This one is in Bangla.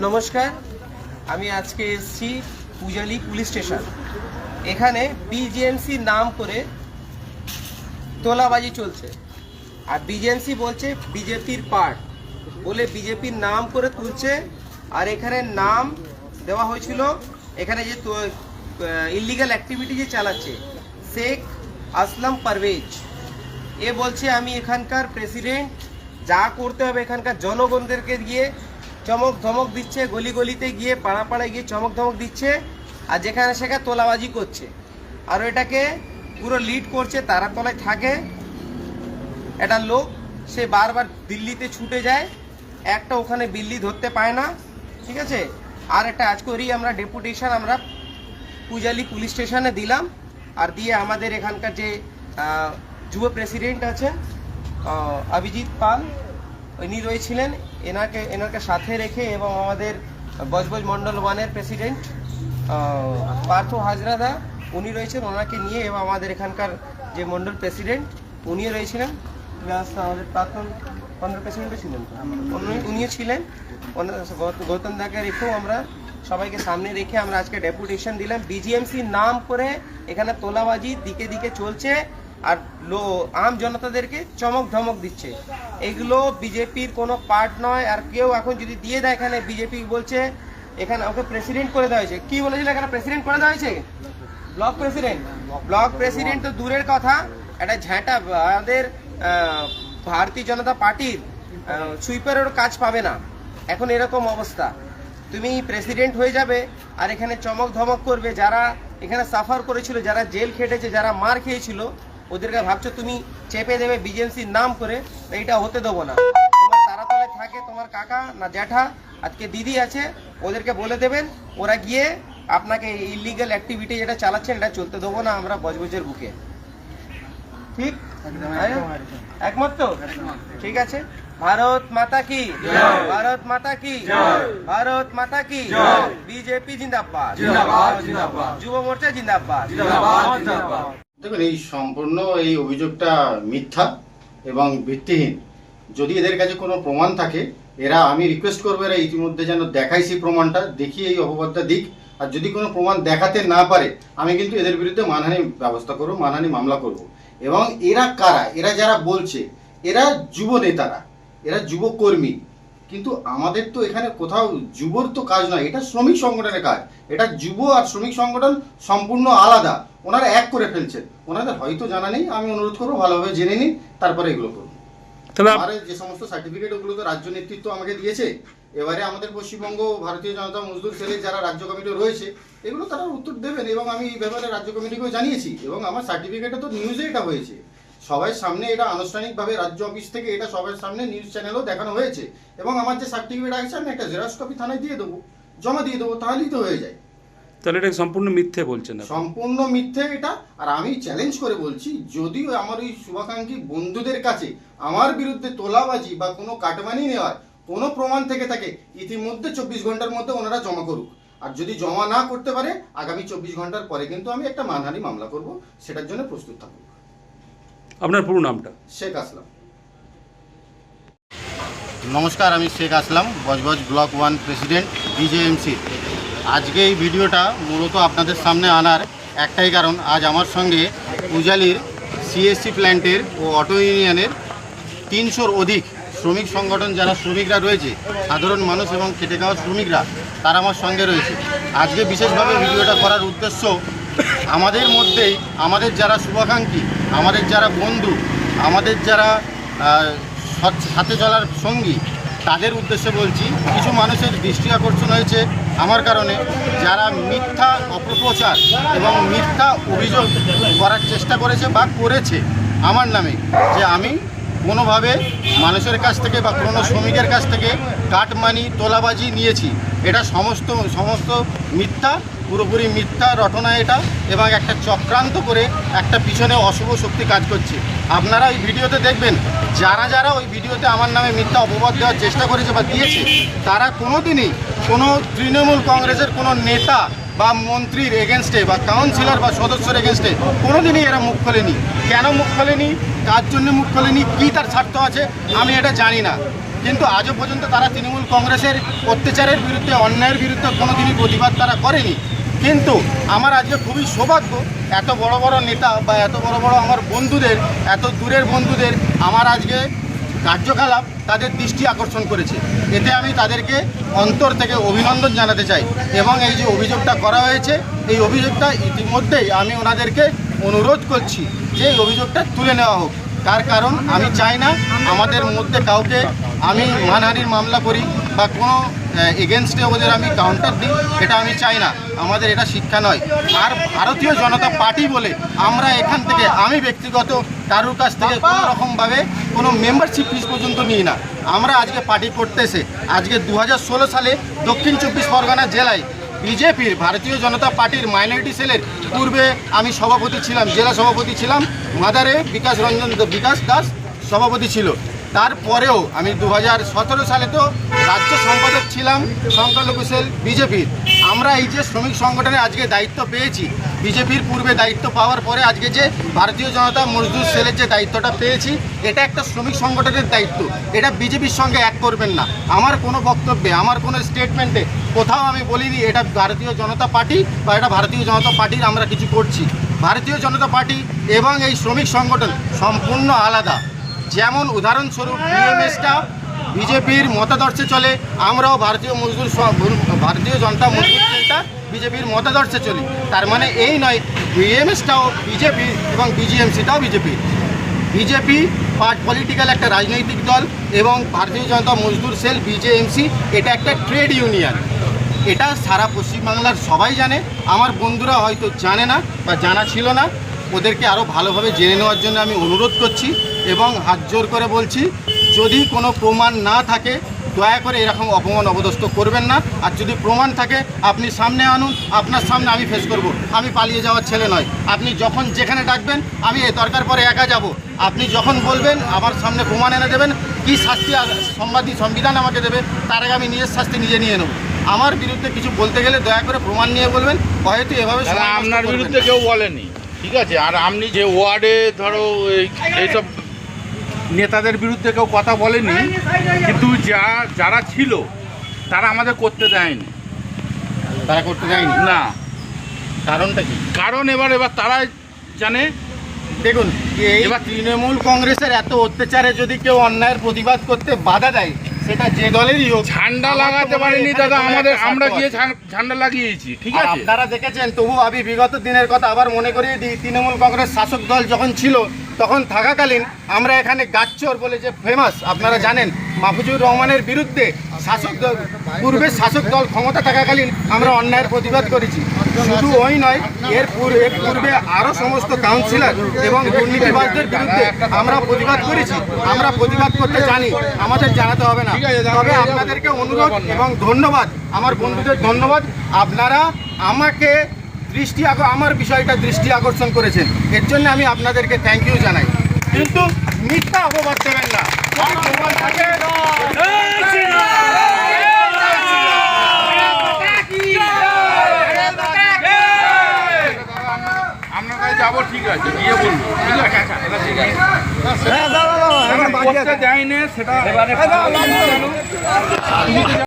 নমস্কার, আমি আজকে এসেছি পূজালি পুলিশ স্টেশন। এখানে বিজেএমসি নাম করে তোলাবাজি চলছে, আর বিজেএমসি বলছে বিজেপির পার্ট বলে বিজেপির নাম করে তুলছে। আর এখানে নাম দেওয়া হয়েছিল, এখানে যে ইলিগাল অ্যাক্টিভিটি যে চালাচ্ছে শেখ আসলাম পারভেজ, এ বলছে আমি এখানকার প্রেসিডেন্ট, যা করতে হবে এখানকার জনগণদেরকে গিয়ে চমক ধমক দিচ্ছে, গলি গলিতে গিয়ে পাড়া পাড়ায় গিয়ে চমক ধমক দিচ্ছে, আর যেখানে সেখানে তোলাবাজি করছে। আর এটাকে পুরো লিড করছে, তারাতলায় থাকে একটা লোক, সে বারবার দিল্লিতে ছুটে যায়, একটা ওখানে বিল্লি ধরতে পায় না, ঠিক আছে। আর একটা আজ করি আমরা ডেপুটেশন আমরা পূজালি পুলিশ স্টেশনে দিলাম, আর দিয়ে আমাদের এখানকার যে যুব প্রেসিডেন্ট আছেন অভিজিৎ পাল, উনি রয়েছিলেন, এনাকে সাথে রেখে, এবং আমাদের বজবজ মন্ডল 1-এর প্রেসিডেন্ট পার্থ হাজরাদা উনি রয়েছেন, ওনাকে নিয়ে, এবং আমাদের এখানকার যে মন্ডল প্রেসিডেন্ট উনিও রয়েছিলেন, প্লাস আমাদের প্রাক্তন মন্ডল প্রেসিডেন্টও ছিলেন, উনিও ছিলেন। গৌতম দাকে রেখেও আমরা সবাইকে সামনে রেখে আমরা আজকে ডেপুটেশন দিলাম। বিজিএমসি নাম করে এখানে তোলাবাজি দিকে দিকে চলছে, আর আম জনতাদেরকে চমক ধমক দিচ্ছে। এগুলো বিজেপির কোনো পার্ট নয়। আর কেউ এখন যদি দিয়ে দেয়, এখানে বিজেপি বলছে এখানে ওকে প্রেসিডেন্ট করে দেওয়া হয়েছে। কি বলেছিল এখানে প্রেসিডেন্ট করে দেওয়া হয়েছে? ব্লক প্রেসিডেন্ট তো দূরের কথা, একটা ঝাঁটা আমাদের ভারতীয় জনতা পার্টির সুইপারেরও কাজ পাবে না। এখন এরকম অবস্থা, তুমি প্রেসিডেন্ট হয়ে যাবে আর এখানে চমক ধমক করবে। যারা এখানে সাফার করেছিল, যারা জেল খেটেছে, যারা মার খেয়েছিল, ওদেরকে ভাবছো তুমি চেপে দেবে বিজেএমসির নাম করে। এইটা হতে দেবো না। তোমার তারাতলায় থাকে তোমার কাকা না জ্যাঠা, আজকে দিদি আছে, ওদেরকে বলে দেবেন, ওরা গিয়ে আপনাকে ইলিগাল অ্যাক্টিভিটি যেটা চালাচ্ছেন এটা চলতে দেবো না আমরা বজবজের বুকে। ঠিক একমত তো? ঠিক আছে। ভারত মাতা কি, ভারত মাতা কি, ভারত মাতা কি, বিজেপি জিন্দাবাদ, যুব মোর্চা জিন্দাবাদ। দেখুন, এই সম্পূর্ণ এই অভিযোগটা মিথ্যা এবং ভিত্তিহীন। যদি এদের কাছে কোনো প্রমাণ থাকে, আমি রিকোয়েস্ট করবো এরা ইতিমধ্যে যেন দেখাই সেই প্রমাণটা, দেখিয়ে এই অপবাদটা দিক। আর যদি কোনো প্রমাণ দেখাতে না পারে, আমি কিন্তু এদের বিরুদ্ধে মানহানি ব্যবস্থা করবো, মানহানি মামলা করব। এবং এরা কারা? এরা যারা বলছে এরা যুব নেতারা, এরা যুব কর্মী। কিন্তু আমাদের তো এখানে কোথাও যুবর তো কাজ নয়, এটা শ্রমিক সংগঠনের কাজ। এটা যুব আর শ্রমিক সংগঠন সম্পূর্ণ আলাদা, ওনারা এক করে ফেলছেন। ওনাদের হয়তো জানা নেই, আমি অনুরোধ করবো ভালোভাবে জেনে নিন, তারপরে এগুলো করুন। আমার যে সমস্ত সার্টিফিকেট, ওগুলো তো রাজ্য নেতৃত্ব আমাকে দিয়েছে। এবারে আমাদের পশ্চিমবঙ্গ ভারতীয় জনতা মজদুর সেলের যারা রাজ্য কমিটি রয়েছে, এগুলো তারা উত্তর দেবেন, এবং আমি এই ব্যাপারে রাজ্য কমিটিকেও জানিয়েছি। এবং আমার সার্টিফিকেটে তো নিউজে এটা হয়েছে, সবার সামনে এটা আনুষ্ঠানিকভাবে রাজ্য অফিস থেকে এটা সবার সামনে নিউজ চ্যানেলও দেখানো হয়েছে। এবং আমার যে সার্টিফিকেট আছে আমি একটা জেরক্স কপি থানায় দিয়ে দেবো, জমা দিয়ে দেবো, তাহলেই তো হয়ে যায়। তাহলে এটা সম্পূর্ণ মিথ্যে বলছেন? সম্পূর্ণ মিথ্যে এটা। আর আমি চ্যালেঞ্জ করে বলছি, যদিও আমার ওই শুভাকাঙ্ক্ষী বন্ধুদের কাছে আমার বিরুদ্ধে তোলাবাজি বা কোনো কাটমানি নেওয়ার কোনো প্রমাণ থেকে থাকে, ইতিমধ্যে 24 ঘন্টার মধ্যে ওনারা জমা করুক। আর যদি জমা না করতে পারে, আগামী 24 ঘন্টার পরে কিন্তু আমি একটা মানহানি মামলা করব, সেটার জন্য প্রস্তুত থাকুক। আপনার পুরো নামটা? শেখ আসলাম। নমস্কার, আমি শেখ আসলাম, বজবজ ব্লক 1 প্রেসিডেন্ট বিজেএমসি। আজকে এই ভিডিওটা মূলত আপনাদের সামনে আনার একটাই কারণ, আজ আমার সঙ্গে পূজালির সিএসসি প্ল্যান্টের ও অটো ইউনিয়নের 300-র অধিক শ্রমিক সংগঠন, যারা শ্রমিকরা রয়েছে, সাধারণ মানুষ এবং খেটে খাওয়া শ্রমিকরা, তারা আমার সঙ্গে রয়েছে। আজকে বিশেষভাবে ভিডিওটা করার উদ্দেশ্য, আমাদের মধ্যেই আমাদের যারা শুভাকাঙ্ক্ষী, আমাদের যারা বন্ধু, আমাদের যারা সাথে চলার সঙ্গী, তাদের উদ্দেশ্যে বলছি। কিছু মানুষের দৃষ্টি আকর্ষণ হয়েছে আমার কারণে, যারা মিথ্যা অপপ্রচার এবং মিথ্যা অভিযোগ করার চেষ্টা করেছে বা করেছে আমার নামে, যে আমি কোনোভাবে মানুষের কাছ থেকে বা কোনো শ্রমিকের কাছ থেকে কাটমানি তোলাবাজি নিয়েছি। এটা সমস্ত মিথ্যা, পুরোপুরি মিথ্যা রটনা এটা, এবং একটা চক্রান্ত করে একটা পিছনে অশুভ শক্তি কাজ করছে। আপনারা ওই ভিডিওতে দেখবেন, যারা ওই ভিডিওতে আমার নামে মিথ্যা অপবাদ দেওয়ার চেষ্টা করেছে বা দিয়েছে, তারা কোনোদিনই কোনো তৃণমূল কংগ্রেসের কোনো নেতা বা মন্ত্রীর এগেনস্টে বা কাউন্সিলর বা সদস্যের এগেনস্টে কোনোদিনই এরা মুখ খোলেনি। কেন মুখ খোলেনি, কার জন্য মুখ খোলেনি, কী তার স্বার্থ আছে, আমি এটা জানি না। কিন্তু আজও পর্যন্ত তারা তৃণমূল কংগ্রেসের অত্যাচারের বিরুদ্ধে, অন্যায়ের বিরুদ্ধে কোনোদিনই প্রতিবাদ তারা করেনি। কিন্তু আমার আজকে খুবই সৌভাগ্য, এত বড় বড় নেতা বা এত বড় বড় আমার বন্ধুদের, এত দূরের বন্ধুদের আমার আজকে কার্যকলাপ তাদের দৃষ্টি আকর্ষণ করেছে। এতে আমি তাদেরকে অন্তর থেকে অভিনন্দন জানাতে চাই। এবং এই যে অভিযোগটা করা হয়েছে, এই অভিযোগটা ইতিমধ্যেই আমি ওনাদেরকে অনুরোধ করছি যে এই অভিযোগটা তুলে নেওয়া হোক। তার কারণ আমি চাই না আমাদের মধ্যে কাউকে আমি মানহানির মামলা করি বা কোনো এগেনস্টে ওদের আমি কাউন্টার দিই, এটা আমি চাই না। আমাদের এটা শিক্ষা নয়। আর ভারতীয় জনতা পার্টি বলে আমরা এখান থেকে, আমি ব্যক্তিগত কারোর কাছ থেকে কোনো রকমভাবে কোনো মেম্বারশিপ ফিস পর্যন্ত নিই না। আমরা আজকে পার্টি করতেছে, আজকে 2016 সালে দক্ষিণ 24 পরগনা জেলায় বিজেপির, ভারতীয় জনতা পার্টির মাইনরিটি সেলের পূর্বে আমি সভাপতি ছিলাম, জেলা সভাপতি ছিলাম। মাদারে বিকাশ দাস সভাপতি ছিল। তারপরেও আমি 2017 সালে তো রাজ্য সম্পাদক ছিলাম সংখ্যালঘু সেল বিজেপির। আমরা এই যে শ্রমিক সংগঠনে আজকে দায়িত্ব পেয়েছি, বিজেপির পূর্বে দায়িত্ব পাওয়ার পরে আজকে যে ভারতীয় জনতা মজদুর সেলের যে দায়িত্বটা পেয়েছি, এটা একটা শ্রমিক সংগঠনের দায়িত্ব। এটা বিজেপির সঙ্গে এক করবেন না। আমার কোনো বক্তব্যে, আমার কোনো স্টেটমেন্টে কোথাও আমি বলিনি এটা ভারতীয় জনতা পার্টি বা এটা ভারতীয় জনতা পার্টির আমরা কিছু করছি। ভারতীয় জনতা পার্টি এবং এই শ্রমিক সংগঠন সম্পূর্ণ আলাদা। যেমন উদাহরণস্বরূপ বিএমএসটা বিজেপির মতাদর্শে চলে, আমরাও ভারতীয় জনতা মজদুর সেলটা বিজেপির মতাদর্শে চলি। তার মানে এই নয় বিএমএসটাও বিজেপি এবং বিজিএমসিটাও বিজেপি। বিজেপি পলিটিক্যাল একটা রাজনৈতিক দল এবং ভারতীয় জনতা মজদুর সেল বিজেএমসি এটা একটা ট্রেড ইউনিয়ন। এটা সারা পশ্চিমবাংলার সবাই জানে। আমার বন্ধুরা হয়তো জানে না বা জানা ছিল না, ওদেরকে আরও ভালোভাবে জেনে নেওয়ার জন্য আমি অনুরোধ করছি এবং হাত জোর করে বলছি, যদি কোনো প্রমাণ না থাকে দয়া করে এরকম অপমান অপদস্থ করবেন না। আর যদি প্রমাণ থাকে আপনি সামনে আনুন, আপনার সামনে আমি ফেস করব। আমি পালিয়ে যাওয়ার ছেলে নয়। আপনি যখন যেখানে ডাকবেন আমি দরকার পরে একা যাব। আপনি যখন বলবেন আমার সামনে প্রমাণ এনে দেবেন, কী শাস্তি সংবিধান আমাকে দেবে, তার আগে আমি নিজের শাস্তি নিজে নিয়ে নেব। আমার বিরুদ্ধে কিছু বলতে গেলে দয়া করে প্রমাণ নিয়ে বলবেন, হয়তো এভাবে আপনার বিরুদ্ধে কেউ বলেনি, ঠিক আছে। আর আপনি যে ওয়ার্ডে ধরো এইসব নেতাদের বিরুদ্ধে কেউ কথা বলেনি, কিন্তু যারা ছিল তারা আমাদের করতে দেয়নি। তারা করতে দেয়নি না, কারণটা কি? কারণ এবার তারা জানে। দেখুন, এবার তৃণমূল কংগ্রেসের এত অত্যাচারে যদি কেউ অন্যায়ের প্রতিবাদ করতে বাধা দেয়, সেটা যে দলেরই হোক, ঝান্ডা লাগাতে পারেনি দাদা, আমরা গিয়ে ঝান্ডা লাগিয়েছি, ঠিক আছে। আপনারা দেখেছেন। তবু আমি বিগত দিনের কথা আবার মনে করিয়ে দিই, তৃণমূল কংগ্রেস শাসক দল যখন ছিল তখন থাকাকালীন আমরা এখানে গাচ্চর বলে যে ফেমাস, আপনারা জানেন, মাহফুজুর রহমানের বিরুদ্ধে পূর্বের শাসক দল ক্ষমতা থাকাকালীন আমরা অন্যায়ের প্রতিবাদ করেছি। শুধু ওই নয়, এর পূর্বে আরও সমস্ত কাউন্সিলর এবং দুর্নীতিবাজদের বিরুদ্ধে আমরা প্রতিবাদ করেছি। আমরা প্রতিবাদ করতে জানি, আমাদের জানাতে হবে না। তবে আপনাদেরকে অনুরোধ এবং ধন্যবাদ, আমার বন্ধুদের ধন্যবাদ, আপনারা আমাকে আমার বিষয়টা দৃষ্টি আকর্ষণ করেছেন, এর জন্য আমি আপনাদেরকে থ্যাংক ইউ জানাই। কিন্তু মিথ্যা অপবাদ দেবেন না। যদি প্রমাণ থাকে আপনার কাছে যাবো, ঠিক আছে, গিয়ে বলবো, ঠিক আছে। করতে দেয়নি সেটা